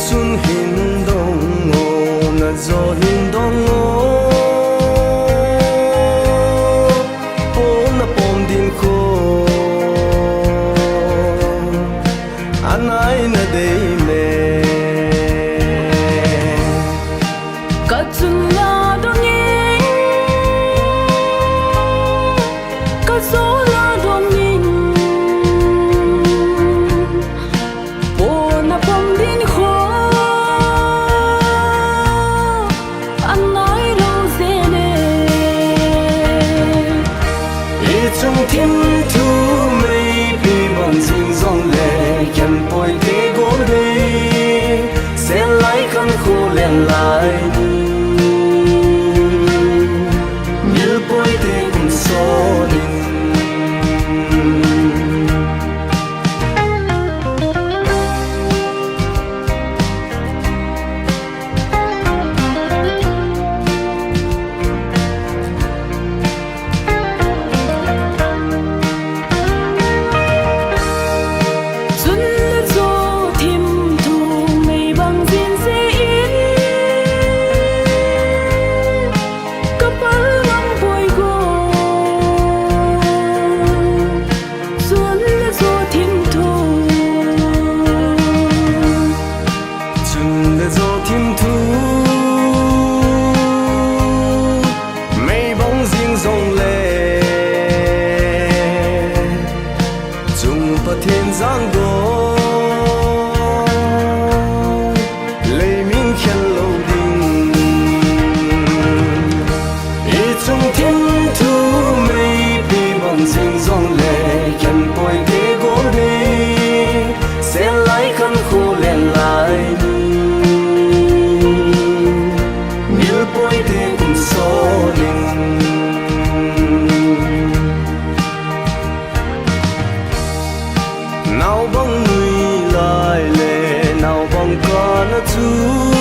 sun hin dong ngô na zo hin dong ngô pom na pom din ko anai na dei me katsun la dong ye katso la dong yin pom na pom din ko anai lo zene trong thiên thu mây bi bằng xin dòng lệ khen bồi thế gỗ đi sẽ lấy khăn khô lên lại như bồi thế cùng số đình thiên giang đô lấy mình khen lâu đình ý trong thiên thu mây bi bằng dinh dòng lệ khen bồi thế gỗ đi sẽ lấy khăn khô lên lại như bồi thế cùng số đình nào bóng người lại lệ nào bóng có nó chú